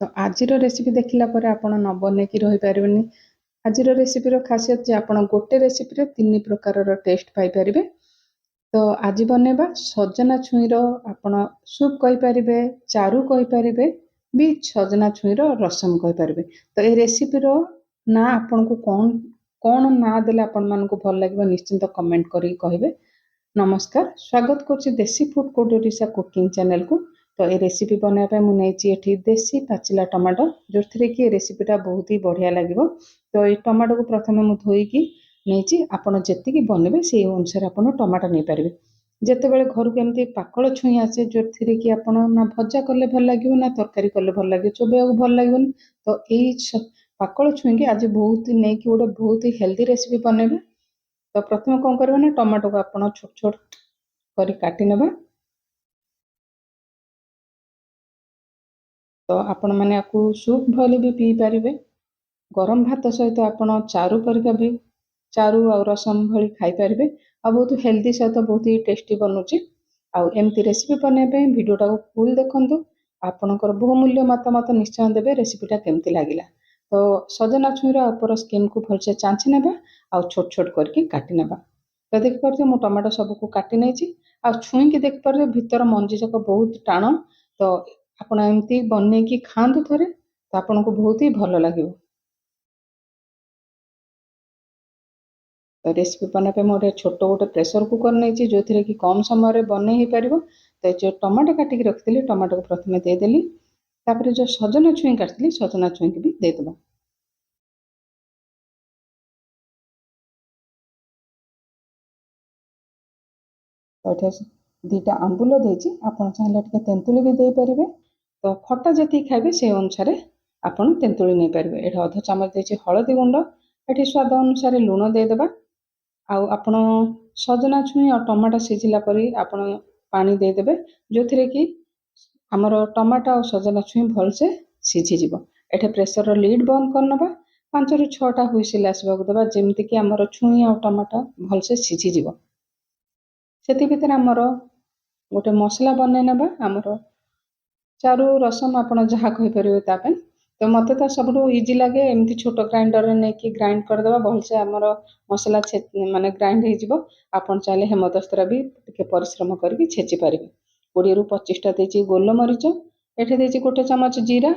तो आजिर रेसिपी देखला पर आपण न बनेकी रही पारबेनी। आजिर रेसिपीर खासियत जे आपण गोटे रेसिपी तीन प्रकार टेस्ट पाई परिबे। तो आज बनेबा सजना छुईर आपण सूप कहि परिबे, चारू कहि परिबे, भी सजना छुईर रसम कहि परिबे। तो ए रेसिपीर ना आपण को कौन कौन ना देले आपण मानको भल लागबो निश्चिंत कमेंट करी कहिबे। नमस्कार, स्वागत करछि देसी food code Odisha cooking channel को। तो ये रेसिपी बनाया मुझे देसी पाचिला टमाटो जो थी कि रेसिपीटा बहुत ही बढ़िया लगे। तो ये टमाटो को प्रथम मुझे धोईकी नहीं आपड़ जी बनबे से अनुसार आप टमाटो नहीं पारे। जितेबाला घर को एमती पाकल छुई आसे जो थी कि आप ना भजा कले भल लगे ना तरकारी कले भल लगे चोबा भल लगे। तो ये पाकल छुई की आज बहुत नहीं कि गोटे बहुत ही हेल्दी रेसिपी बनइबे। तो प्रथम कौन करबे ना टमाटो को आप छोट छोट कर काटी नेबा। तो आपण मैंने आपको सूप भले भी पी पारे। गरम भात सहित आपण चारू परिका भी चारू आ रसम भली खाई पारे। आ बहुत हेल्दी सहित बहुत ही टेस्टी बनूची। आमती रेसिपी बनवाई भिडटा को फुल देखु। आपणकर बहुमूल्य मतामत निश्चय देवे रेसिपीटा केमती लगिला। तो सजना छुईर ऊपर स्किन को भलसे चांची नेबा आ छोट छोट करके काटी नेबा। तो देखिए मुझे टमाटो सबको काटी नहीं आ छुई की देखिए भितर मंजी जाक बहुत टाण। तो आपण एमती बनई की खातु थे तो आपन को बहुत ही भल लगे। तो रेसिपी बनापे मोटे छोट गोटे प्रेसर कुकर नहीं जो थी कि कम समय बन हो पार। तो जो टमाटो काटिक रखी टमाटो को प्रथम देदेली। तापर जो सजना छुई काटती सजना छुई की भी देदेबा। तो दीटा आंबुल देती आप चाहिए तेंतुली भी दे पारे। तो खटा जी खाइबे से अनुसार आपन तेंतुली नहीं पारे। ये अध चामच देती हलदी गुंड ये स्वाद अनुसार लुण देदेबा। आपण सजना छुई और टमाटो सिझिला परी आपण पानी देदेबे जो थी कि आमर टमाटो और सजना छुई भलसे सिझीज। एठे प्रेसर लिड बंद करनबा 5 ରୁ 6टा हुइसिल आसबाक देबा जेमती कि आमर छुई और टमाटो भलसे सिझीज। सेति भितर आमर गोटे मसला बनई नेबा आमर चारू रसम आपण जहाँ कहि परिबे तापे। तो मते तो सब इजी लगे एमती छोट ग्राइंडर नहीं कि ग्राइंड करदेबा भलसे आमर मसला माने ग्राइंड हो। आपन चाहे हेमदस्तर भी टिके परिश्रम करके छेची पारे। 20 ରୁ 25टा देती गोलमरीच एठे देती गोटे चामच जीरा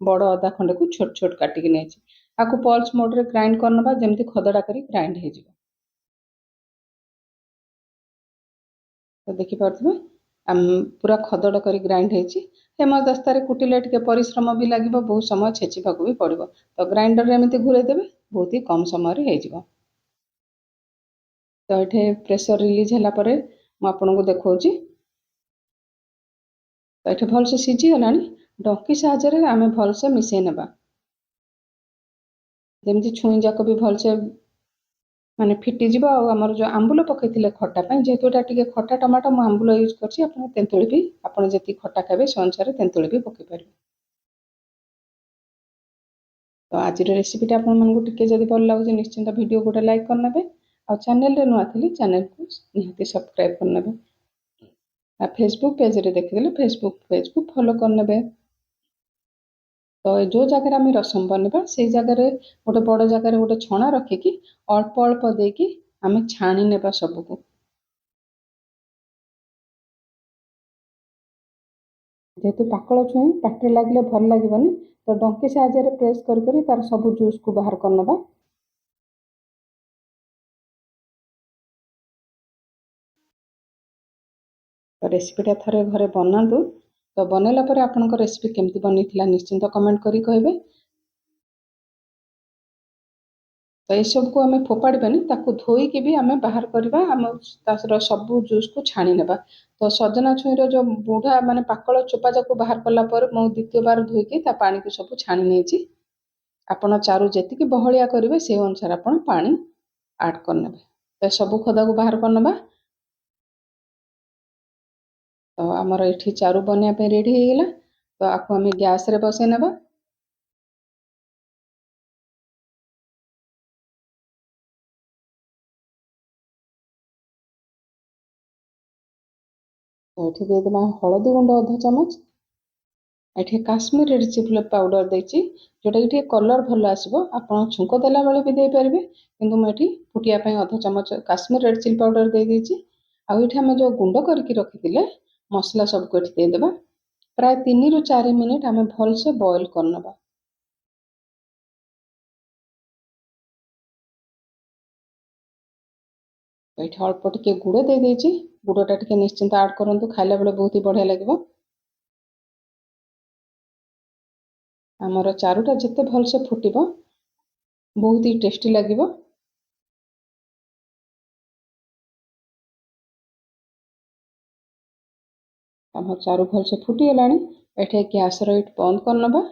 बड़ अदा खंडे को छोट छोट काटिक नहीं आपको पल्स मोड रे ग्राइंड करनबा जेमती खदड़ा करी ग्राइंड हो। तो देखिपे पूरा खदड़ कर ग्राइंड होती हेमदस्तार कुटिले टिके परिश्रम भी लगे बहुत समय छेचिबाक भी पड़ो। तो ग्राइंडर एमती घूरेदेवे बहुत ही कम समय हो। तो ये प्रेसर रिलीज है आपको देखा। तो ये भलसे सीझीगला डंकी साहाय्य आम भलसे मिसई नेबा जमी छुई जाक भी भलसे माने फिटिज। आमर जो आंबुल पकई खटापी जेहेतु ये खटा टमाटो मुझे आंबुल यूज कर तेंतुली भी आपड़ जी खटा खाइबे से अनुसार तेंतुली भी पकई पारे। तो आज रेसिपीटा आपको जब भल लगे निश्चिंत वीडियो गोटे लाइक करने और चैनल नुआ थी चैनल को निहाती सब्सक्राइब करने। फेसबुक पेज रे देखिले फेसबुक पेज को फॉलो करने। तो जो जगह आम रसम बनवा से जगह गोटे बड़ जगह गोटे छणा रखिकी अल्प अल्प देकी आम छाणी नेबा सबको। जेहेतु पाकल छुई पाटे लगे भल लगे तो डंकी साहाय्य प्रेस कर तार सब जूस को बाहर करनबा। तो रेसिपीटा थरे घरे बनातु। तो बनैला पर आपन रेसिपी केमती बनी निश्चिंत कमेंट करी कहबे। तो ये सब को आम फोपाड़बानी धोईकी भी आम बाहर करवा तार सब जूस को छाणी नेबा। तो सजना छुईर जो बुढ़ा माने पाकल चोपा जाक बाहर कलापर मु द्वितीय बार धोईकी पानी को सब छाणी नहीं। आपण चारू जी बहलिया करेंगे से अनुसार आपण पानी आड करने। तो सब खदा को बाहर करनबा। तो आमर ये चारू बनवाई रेडी हो गला। तो आपको आम गैस रे बसई नेबा। तो ये देदेबा हलदी गुंड अध चामच ଏଠି କାଶ୍ମୀର ରେଡ୍ ଚିଲି ପାଉଡର ଦେଇଛି, ଯୋଉଟାକି ଟିକେ କଲର୍ ଭଲ ଆସିବ। ଆପଣ ଛୁଙ୍କ ଦେଲା ବେଳେ ବି ଦେଇପାରିବେ, କିନ୍ତୁ ମୁଁ ଏଠି ଫୁଟିବା ପାଇଁ ଅଧ ଚାମଚ କାଶ୍ମୀର ରେଡ୍ ଚିଲି ପାଉଡର ଦେଇଦେଇଛି। ଆଉ ଏଠି ଆମେ ଯୋଉ ଗୁଣ୍ଡ କରିକି ରଖିଥିଲେ ମସଲା ସବୁକୁ ଏଠି ଦେଇଦେବା। ପ୍ରାୟ 3 ରୁ 4 ମିନିଟ୍ ଆମେ ଭଲସେ ବଏଲ୍ କରିନେବା। ଏଠି ଅଳ୍ପ ଟିକେ ଗୁଡ଼ ଦେଇଦେଇଛି, ଗୁଡ଼ଟା ଟିକେ ନିଶ୍ଚିନ୍ତ ଆଡ୍ କରନ୍ତୁ, ଖାଇଲା ବେଳେ ବହୁତ ହି ବଢିଆ ଲାଗିବ। ଆମର ଚାରୁଟା ଯେତେ ଭଲସେ ଫୁଟିବ ବହୁତ ହି ଟେଷ୍ଟି ଲାଗିବ। ଆମର ଚାରୁ ଭଲସେ ଫୁଟିଗଲାଣି, ଏଠି ଗ୍ୟାସର ହିଟ୍ ବନ୍ଦ କରିନେବା।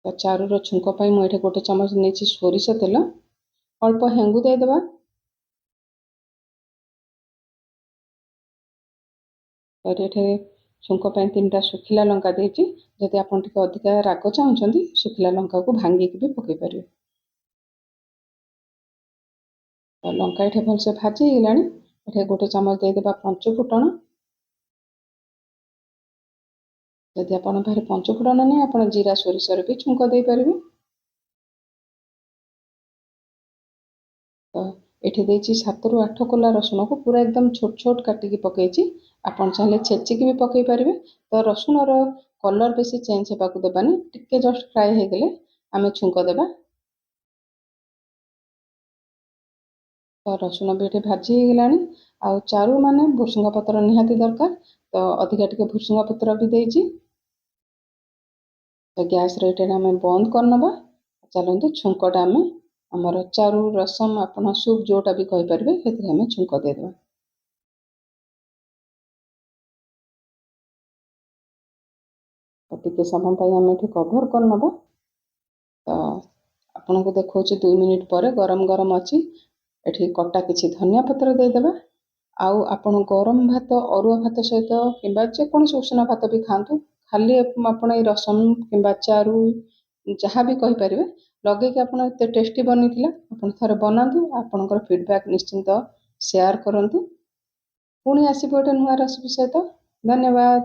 ତ ଚାରୁର ଛୁଙ୍କ ପାଇଁ ମୁଁ ଏଠି 1 ଚାମଚ ନେଇଛି ସୋରିଷ ତେଲ, ଅଳ୍ପ ହେଙ୍ଗୁ ଦେଇଦେବା। ଏଠି ଛୁଙ୍କ ପାଇଁ 3ଟା ଶୁଖିଲା ଲଙ୍କା ଦେଇଛି। ଯଦି ଆପଣ ଟିକେ ଅଧିକା ରାଗ ଚାହୁଁଛନ୍ତି ଶୁଖିଲା ଲଙ୍କାକୁ ଭାଙ୍ଗିକି ବି ପକେଇ ପାରିବେ। ତ ଲଙ୍କା ଏଠି ଭଲସେ ଭାଜି ହେଇଗଲାଣି, ଏଠି 1 ଚାମଚ ଦେଇଦେବା ପଞ୍ଚ ଫୁଟଣ। ଯଦି ଆପଣଙ୍କ ପାଖରେ ପଞ୍ଚ ଫୁଟଣ ନାହିଁ, ଆପଣ ଜିରା ସୋରିଷରେ ବି ଛୁଙ୍କ ଦେଇପାରିବେ। ତ ଏଠି ଦେଇଛି 7 ରୁ 8 କୋଲା ରସୁଣକୁ ପୁରା ଏକଦମ ଛୋଟ ଛୋଟ କାଟିକି ପକେଇଛି। ଆପଣ ଚାହିଁଲେ ଛେଚିକି ବି ପକେଇ ପାରିବେ। ତ ରସୁଣର କଲର ବେଶୀ ଚେଞ୍ଜ ହେବାକୁ ଦେବାନି, ଟିକେ ଜଷ୍ଟ ଫ୍ରାଏ ହେଇଗଲେ ଆମେ ଛୁଙ୍କ ଦେବା। ତ ରସୁଣ ବି ଏଠି ଭାଜି ହେଇଗଲାଣି। ଆଉ ଚାରୁ ମାନେ ଭୃସଙ୍ଗ ପତ୍ର ନିହାତି ଦରକାର, ତ ଅଧିକା ଟିକେ ଭୃସଙ୍ଗ ପତ୍ର ବି ଦେଇଛି। ତ ଗ୍ୟାସର ଏଇଟା ଆମେ ବନ୍ଦ କରିନେବା। ଚାଲନ୍ତୁ ଛୁଙ୍କଟା ଆମେ ଆମର ଚାରୁ ରସମ ଆପଣ ସୁପ୍ ଯୋଉଟା ବି କହିପାରିବେ ସେଥିରେ ଆମେ ଛୁଙ୍କ ଦେଇଦେବା। ତ ଟିକେ ସମୟ ପାଇଁ ଆମେ ଏଠି କଭର କରିନେବା। ତ ଆପଣଙ୍କୁ ଦେଖଉଛି 2 ମିନିଟ୍ ପରେ ଗରମ ଗରମ ଅଛି। ଏଠି କଟା କିଛି ଧନିଆ ପତ୍ର ଦେଇଦେବା। ଆଉ ଆପଣ ଗରମ ଭାତ, ଅରୁଆ ଭାତ ସହିତ କିମ୍ବା ଯେକୌଣସି ଉଷୁନା ଭାତ ବି ଖାଆନ୍ତୁ, ଖାଲି ଆପଣ ଏଇ ରସମ କିମ୍ବା ଚାରୁ ଯାହା ବି କହିପାରିବେ ଲଗେଇକି ଆପଣ ଏତେ ଟେଷ୍ଟି ବନିଥିଲା, ଆପଣ ଥରେ ବନାନ୍ତୁ। ଆପଣଙ୍କର ଫିଡବ୍ୟାକ୍ ନିଶ୍ଚିନ୍ତ ସେୟାର କରନ୍ତୁ। ପୁଣି ଆସିବ ଗୋଟେ ନୂଆ ରେସିପି ସହିତ। ଧନ୍ୟବାଦ।